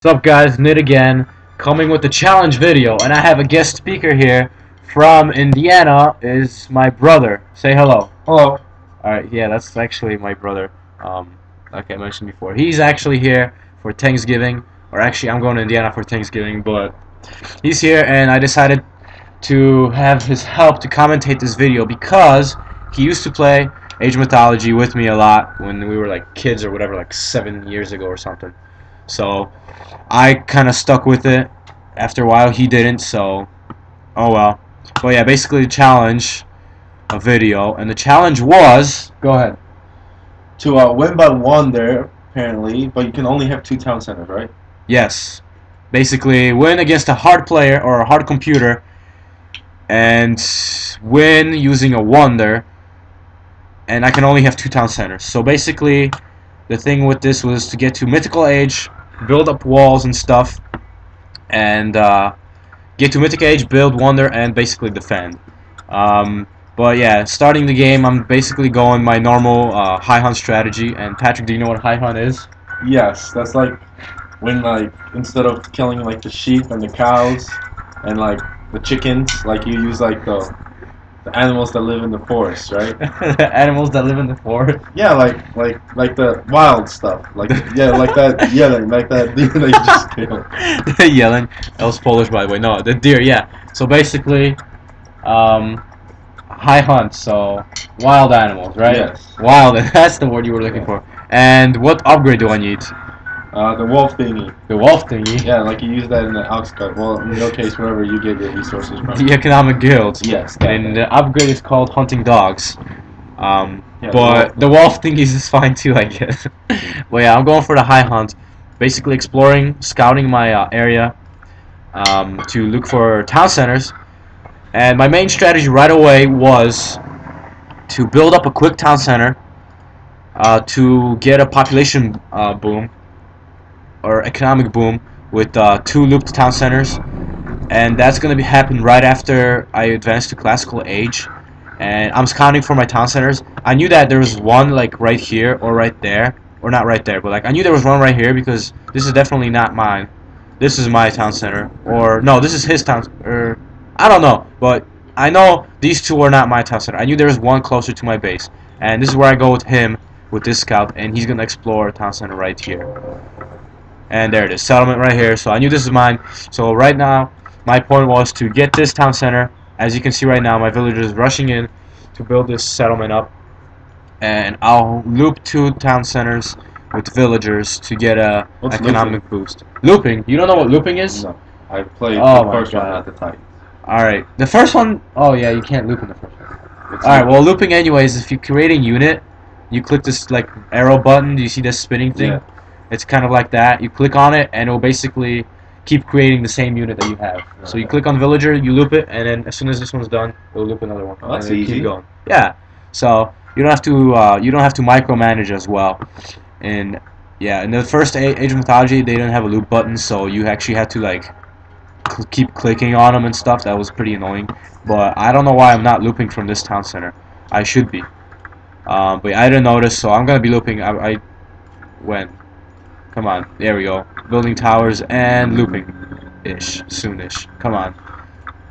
What's up guys, Nid again, coming with the challenge video, and I have a guest speaker here from Indiana, is my brother. Say hello. Hello. Alright, yeah, that's actually my brother, like I mentioned before. He's actually here for Thanksgiving, or actually I'm going to Indiana for Thanksgiving, but he's here and I decided to have his help to commentate this video because he used to play Age of Mythology with me a lot when we were like kids or whatever, like 7 years ago or something. So I kind of stuck with it. After a while, he didn't. So, oh well. But yeah, basically the challenge, a video, and the challenge was. Go ahead. To win by one there, apparently, but you can only have two town centers, right? Yes. Basically, win against a hard player or a hard computer, and win using a wonder. And I can only have two town centers. So basically, the thing with this was to get to Mythical Age, build up walls and stuff, and get to Mythic Age, build Wonder, and basically defend. But yeah, starting the game, I'm basically going my normal high hunt strategy. And Patrick, do you know what high hunt is? Yes, that's like when instead of killing like the sheep and the cows and like the chickens, like you use like the animals that live in the forest, right? Animals that live in the forest. Yeah, like the wild stuff, like yeah, like that yelling, like that deer that you just killed. Yelling. That was Polish, by the way. No, the deer. Yeah. So basically, high hunt. So wild animals, right? Yes. Wild. That's the word you were looking for. And what upgrade do I need? The wolf thingy. The wolf thingy. Yeah, like you use that in the ox cut. Well, in your case, wherever you get your resources from. The economic guild. Yes. And the upgrade is called hunting dogs. Yeah, But the wolf thingies is fine too, I guess. But yeah, I'm going for the high hunt. Basically exploring, scouting my area to look for town centers. And my main strategy right away was to build up a quick town center to get a population boom or economic boom with two looped town centers, and that's gonna happen right after I advance to classical age. And I'm scouting for my town centers. I knew that there was one like right here or right there, or not right there, but like I knew there was one right here because this is definitely not mine. This is my town center, or no, this is his town, or I don't know, but I know these two are not my town center. I knew there was one closer to my base, and this is where I go with him with this scout, and he's gonna explore a town center right here. And there it is, settlement right here. So I knew this is mine. So right now, my point was to get this town center. As you can see right now, my villagers rushing in to build this settlement up, and I'll loop two town centers with villagers to get a What's economic boost. Looping? You don't know what looping is? No, I played Oh the my first one, God. not the Titans. Alright, the first one, oh yeah, you can't loop in the first one. Alright, well, looping anyways, if you create a unit, you click this like arrow button. Do you see this spinning thing? Yeah. It's kind of like that. You click on it, and it will basically keep creating the same unit that you have. So you Okay. click on villager, you loop it, and then as soon as this one's done, it will loop another one. Oh, that's and then easy. Keep going. Yeah. So you don't have to micromanage as well. And yeah, in the first Age of Mythology, they didn't have a loop button, so you actually had to like keep clicking on them and stuff. That was pretty annoying. But I don't know why I'm not looping from this town center. I should be. But I didn't notice, so I'm gonna be looping. I when. Come on, there we go. Building towers and looping-ish, soonish. Come on.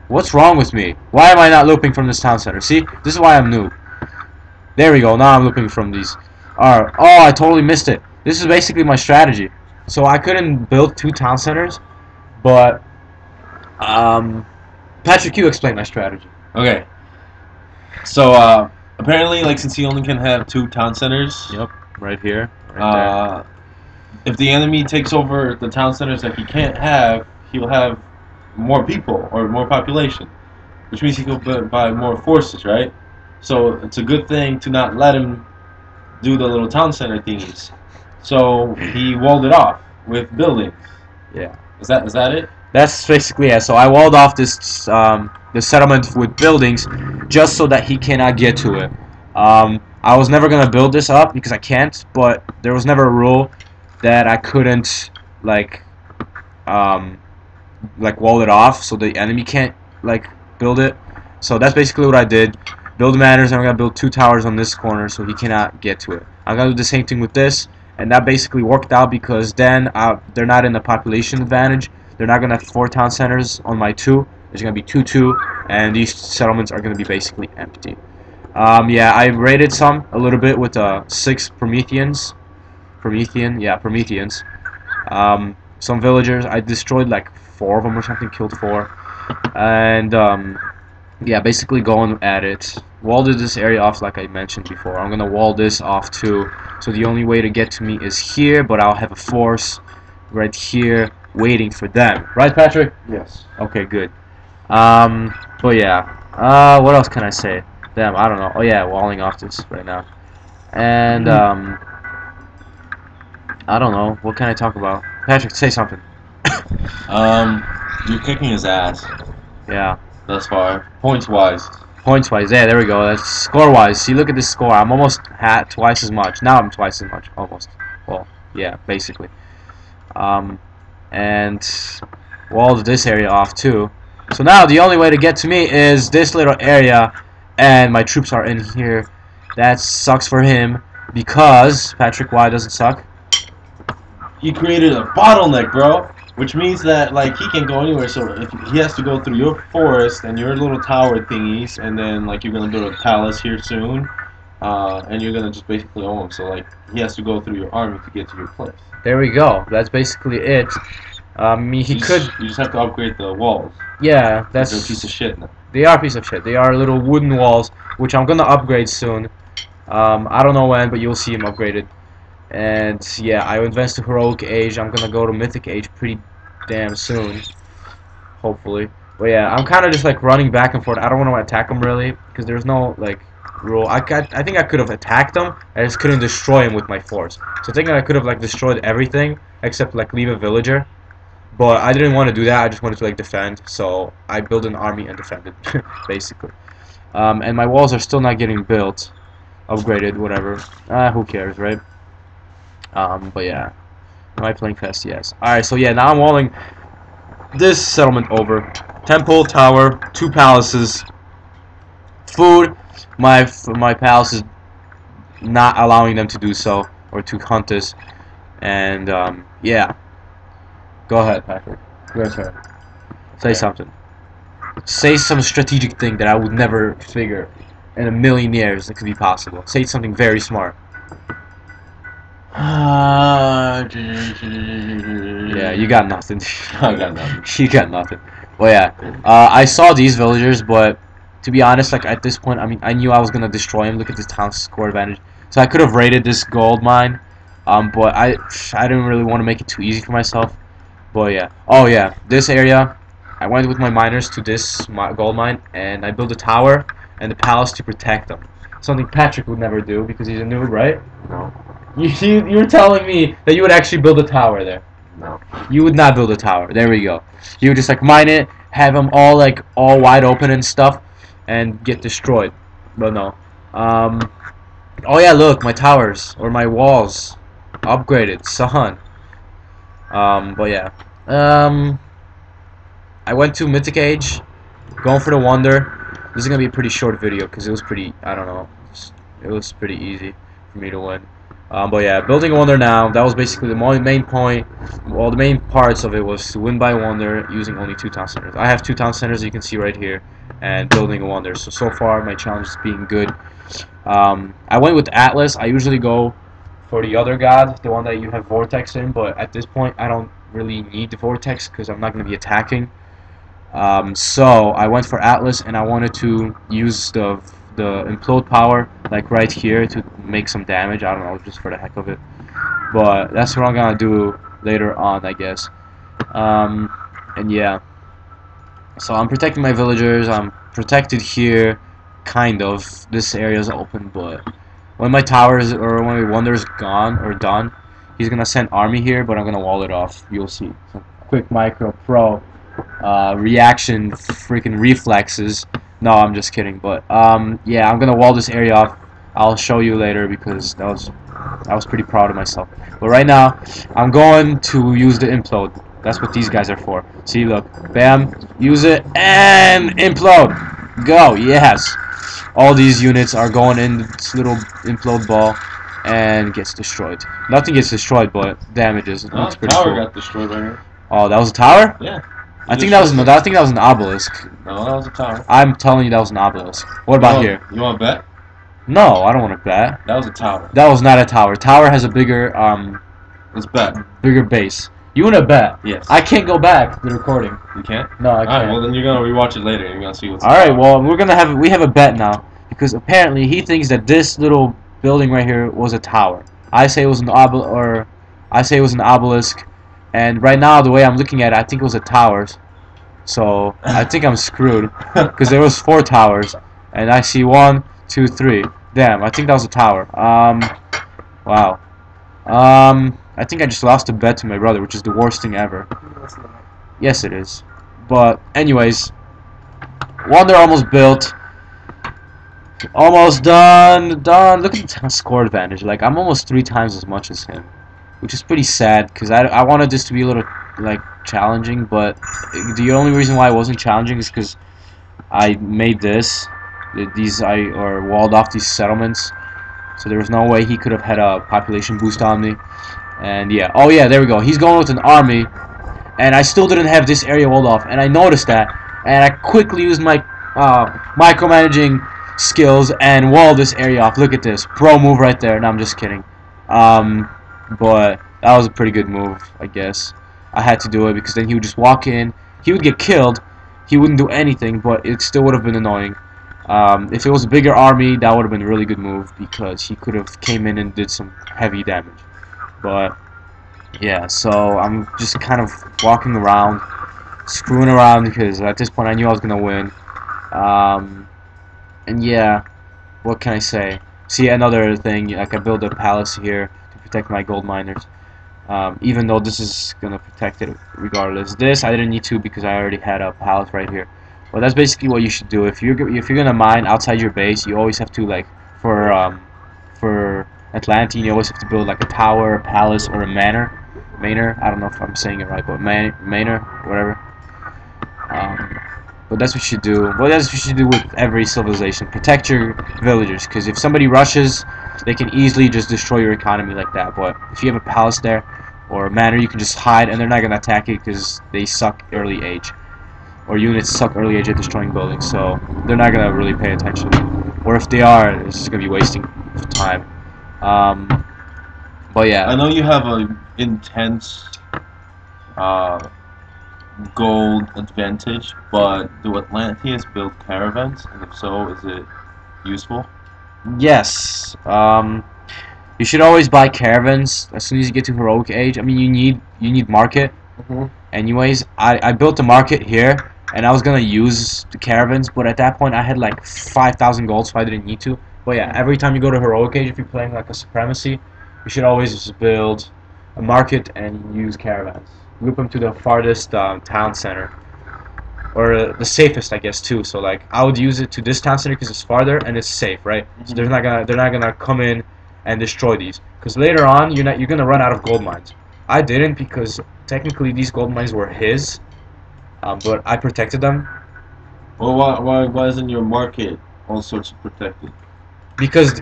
What's wrong with me? Why am I not looping from this town center? See, this is why I'm new. There we go. Now I'm looping from these. Alright. Oh, I totally missed it. This is basically my strategy. So I couldn't build two town centers, but Patrick, you explain my strategy. Okay. So apparently, like since he only can have two town centers, Yep, right here. Right if the enemy takes over the town centers that he can't have, he'll have more people or more population, which means he can buy more forces, right? So it's a good thing to not let him do the little town center thingies. So he walled it off with buildings. Yeah. Is that it? That's basically it. So I walled off this settlement with buildings just so that he cannot get to it. I was never gonna build this up because I can't, but there was never a rule that I couldn't like wall it off so the enemy can't like build it. So that's basically what I did. Build matters, and I'm gonna build two towers on this corner so he cannot get to it. I'm gonna do the same thing with this, and that basically worked out because then they're not in a population advantage. They're not gonna have 4 town centers on my 2. There's gonna be 2-2, and these settlements are gonna be basically empty. Yeah, I raided some a little bit with 6 Prometheans. Prometheans. Some villagers. I destroyed like 4 of them or something, killed 4, and yeah, basically going at it. Walled this area off like I mentioned before. I'm gonna wall this off too. So the only way to get to me is here, but I'll have a force right here waiting for them. Right, Patrick? Yes. Okay, good. But yeah. What else can I say? Damn, I don't know. Oh yeah, walling off this right now. And I don't know. What can I talk about? Patrick, say something. You're kicking his ass Yeah. thus far, points wise. Points wise, yeah, there we go. That's score wise. See, look at this score. I'm almost at twice as much. Now I'm twice as much, almost. Well, yeah, basically. And walled this area off too. So now the only way to get to me is this little area, and my troops are in here. That sucks for him because Patrick, why does it suck? He created a bottleneck, bro. Which means that like he can't go anywhere, so if he has to go through your forest and your little tower thingies, and then like you're gonna build a palace here soon, and you're gonna just basically own him. So like he has to go through your army to get to your place. There we go. That's basically it. You just have to upgrade the walls. Yeah, that's They're a piece of shit now. They are a piece of shit. They are little wooden walls, which I'm gonna upgrade soon. I don't know when, but you'll see them upgraded. And yeah, I advanced to heroic age. I'm gonna go to mythic age pretty damn soon, hopefully. But yeah, I'm kind of just like running back and forth. I don't want to attack them really because there's no like rule. I think I could have attacked them. I just couldn't destroy them with my force. So I think I could have like destroyed everything except like leave a villager. But I didn't want to do that. I just wanted to like defend. So I built an army and defended, basically. And my walls are still not getting built, upgraded, whatever. Who cares, right? But yeah. Am I playing fast? Yes. Alright, so yeah, now I'm walling this settlement over. Temple, tower, 2 palaces. Food. My palace is not allowing them to do so, or to hunt us. And, yeah. Go ahead, Patrick. Your turn. Say something. Say some strategic thing that I would never figure in a million years that could be possible. Say something very smart. Yeah, you got nothing. I got nothing. You got nothing. Well, yeah. I saw these villagers, but to be honest, like at this point, I mean, I knew I was gonna destroy him. Look at this town score advantage. So I could have raided this gold mine, but I didn't really want to make it too easy for myself. But yeah. Oh yeah, this area, I went with my miners to this gold mine, and I built a tower and a palace to protect them. Something Patrick would never do because he's a noob, right? No. You're telling me that you would actually build a tower there? No. You would not build a tower. There we go. You would just like mine it, have them all like all wide open and stuff, and get destroyed. But no. Oh yeah, look, my towers or my walls upgraded, son. But yeah. I went to Mythic Age, going for the Wonder. This is gonna be a pretty short video because it was pretty. I don't know. It was pretty easy for me to win. But yeah, building a Wonder now. That was basically the main point. Well, the main parts of it was to win by Wonder using only 2 town centers. I have 2 town centers, you can see right here, and building a Wonder. So far my challenge is being good. I went with Atlas. I usually go for the other god, the one that you have Vortex in, but at this point I don't really need the Vortex because I'm not going to be attacking. So I went for Atlas, and I wanted to use the implode power like right here to make some damage. I don't know, just for the heck of it. But that's what I'm gonna do later on, I guess. And yeah. So I'm protecting my villagers. I'm protected here, kind of. This area is open, but when my towers or when my wonder's gone or done, he's gonna send army here, but I'm gonna wall it off. You'll see. So, quick micro pro reaction, freaking reflexes. No, I'm just kidding. But yeah, I'm gonna wall this area off. I'll show you later because I was pretty proud of myself. But right now, I'm going to use the implode. That's what these guys are for. See, look, bam, use it and implode. Go, yes. All these units are going in this little implode ball. and gets destroyed. Nothing gets destroyed, but damages. It No, looks the pretty tower cool. got destroyed right here. Oh, that was a tower? Yeah. I think that was destroyed no. I think that was an obelisk. No, that was a tower. I'm telling you, that was an obelisk. What about here? You want to bet? No, I don't want to bet. That was a tower. That was not a tower. Tower has a bigger Let's bet. bigger base. You want to bet? Yes. I can't go back to the recording. You can't? No, I Alright, can't. well then you're gonna rewatch it later and you're gonna see what's Alright, well we have a bet now because apparently he thinks that this little building right here was a tower. I say it was an obelisk, and right now the way I'm looking at it, I think it was a towers. So I think I'm screwed because there was 4 towers, and I see 1, 2, 3. Damn, I think that was a tower. Wow. I think I just lost a bet to my brother, which is the worst thing ever. Yes, it is. But anyways, Wonder almost built. Almost done. Done. Look at the score advantage. Like, I'm almost 3 times as much as him, which is pretty sad because I wanted this to be a little like challenging. But the only reason why it wasn't challenging is because I made this. Or walled off these settlements, so there was no way he could have had a population boost on me. And yeah, oh yeah, there we go. He's going with an army, and I still didn't have this area walled off, and I noticed that, and I quickly used my micromanaging skills and walled this area off. Look at this, pro move right there. No, I'm just kidding. But that was a pretty good move, I guess. I had to do it because then he would just walk in, he would get killed, he wouldn't do anything, but it still would have been annoying. If it was a bigger army, that would have been a really good move because he could have came in and did some heavy damage. But yeah, so I'm just kind of walking around, screwing around because at this point I knew I was gonna win. And yeah, what can I say? See, another thing, like I built a palace here to protect my gold miners. Even though this is gonna protect it regardless. This I didn't need to because I already had a palace right here. Well, that's basically what you should do. If you're gonna mine outside your base, you always have to, like, for Atlantean, you always have to build like a tower, a palace, or a manor. I don't know if I'm saying it right, but manor, whatever. But that's what you should do. Well, that's what you should do with every civilization. Protect your villagers, because if somebody rushes, they can easily just destroy your economy like that. But if you have a palace there or a manor, you can just hide, and they're not gonna attack it because they suck early age. Or units suck early age at destroying buildings, so they're not gonna really pay attention. Or if they are, it's just gonna be wasting of time. But yeah. I know you have an intense gold advantage, but do Atlanteans build caravans? And if so, is it useful? Yes. You should always buy caravans as soon as you get to heroic age. I mean, you need market. Anyways, I built a market here, and I was gonna use the caravans, but at that point I had like 5,000 gold, so I didn't need to. But yeah, every time you go to heroic age, if you're playing like a supremacy, you should always just build a market and use caravans. Group them to the farthest town center, or the safest, I guess, too. So like I would use it to this town center because it's farther and it's safe, right? So they're not gonna come in and destroy these, because later on you're gonna run out of gold mines. I didn't, because technically these gold mines were his, but I protected them. Well, why isn't your market all sorts of protected? Because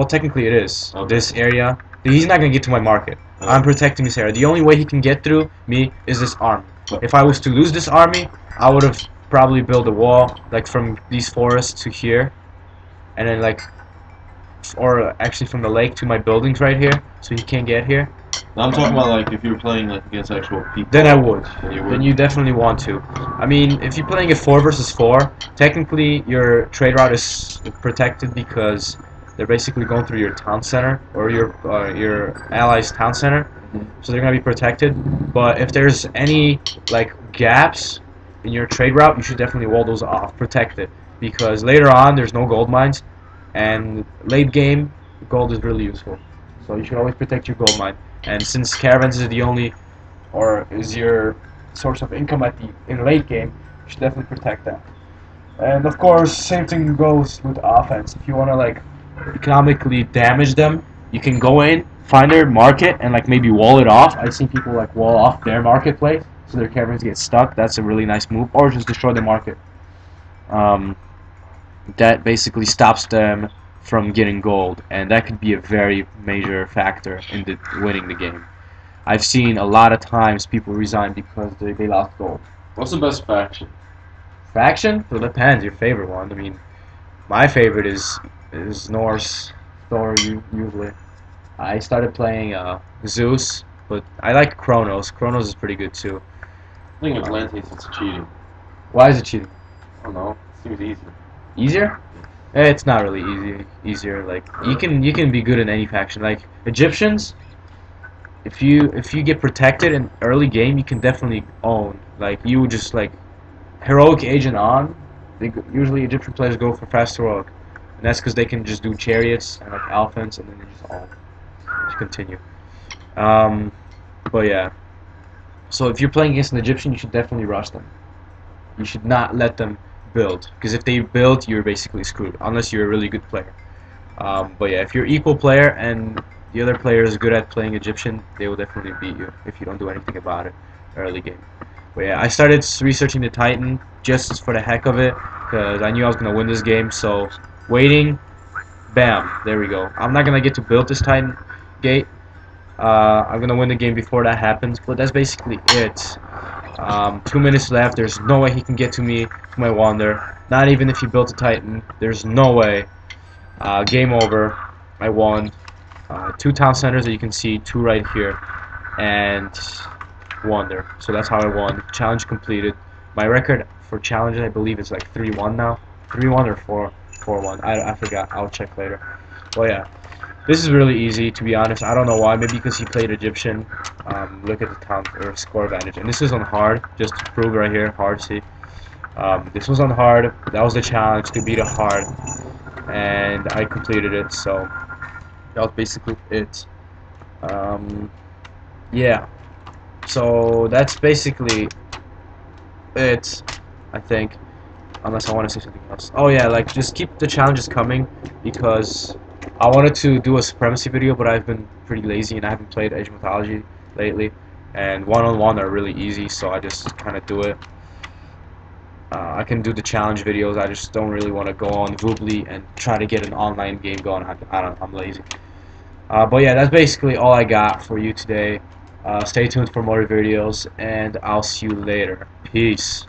technically it is. Okay. This area, he's not gonna get to my market. Okay. I'm protecting this area. The only way he can get through me is this army. If I was to lose this army, I would have probably built a wall, like from these forests to here, and then like, or actually from the lake to my buildings right here, so he can't get here. No, I'm talking about like if you're playing like against actual people. Then I would. Then You definitely want to. I mean, if you're playing a 4 versus 4, technically your trade route is protected because they're basically going through your town center or your allies' town center, so they're gonna be protected. But if there's any like gaps in your trade route, you should definitely wall those off, protect it, because later on there's no gold mines, and late game gold is really useful. So you should always protect your gold mine. And since caravans is the only, or is your source of income in late game, you should definitely protect that. And of course, same thing goes with offense. If you want to like economically damage them, you can go in, find their market, and like maybe wall it off. I've seen people like wall off their marketplace so their caravans get stuck. That's a really nice move. Or just destroy the market. That basically stops them from getting gold, and that could be a very major factor in winning the game. I've seen a lot of times people resign because they lost gold. What's the best faction? Faction? Well, it depends. Your favorite one. I mean, my favorite is Norse, Thor usually. I started playing Zeus, but I like Kronos. Kronos is pretty good too. I think Atlantis is cheating. Why is it cheating? I don't know. It seems easier. Easier? It's not really easier. Like you can be good in any faction. Like Egyptians, if you get protected in early game, you can definitely own. Like you would just like heroic agent on. Usually Egyptian players go for fast heroic, and that's because they can just do chariots and like elephants, and then they just own. Just continue. Um, but yeah. So if you're playing against an Egyptian, you should definitely rush them. You should not let them build, because if they build, you're basically screwed, unless you're a really good player. But yeah, if you're equal player and the other player is good at playing Egyptian, they will definitely beat you if you don't do anything about it early game. But yeah, I started researching the Titan just for the heck of it, because I knew I was going to win this game, so waiting, bam, there we go. I'm not going to get to build this Titan gate. I'm going to win the game before that happens, but that's basically it. 2 minutes left. There's no way he can get to me, to my Wander. Not even if he built a Titan. There's no way. Game over. I won. 2 town centers that you can see, 2 right here, and Wander. So that's how I won. Challenge completed. My record for challenges, I believe, is like 3-1 now. 3-1 or 4-1. I forgot. I'll check later. Well, yeah. This is really easy, to be honest. I don't know why. Maybe because he played Egyptian. Look at the town or score advantage. And this is on hard, just to prove right here. Hard, see. This was on hard. That was the challenge to beat a hard. And I completed it, so that was basically it. Yeah. So that's basically it, I think. Unless I want to say something else. Oh yeah, like just keep the challenges coming, because I wanted to do a supremacy video, but I've been pretty lazy and I haven't played Age of Mythology lately. And one-on-one are really easy, so I just kind of do it. I can do the challenge videos. I just don't really want to go on Voobly and try to get an online game going. I'm lazy. But yeah, that's basically all I got for you today. Stay tuned for more videos, and I'll see you later. Peace.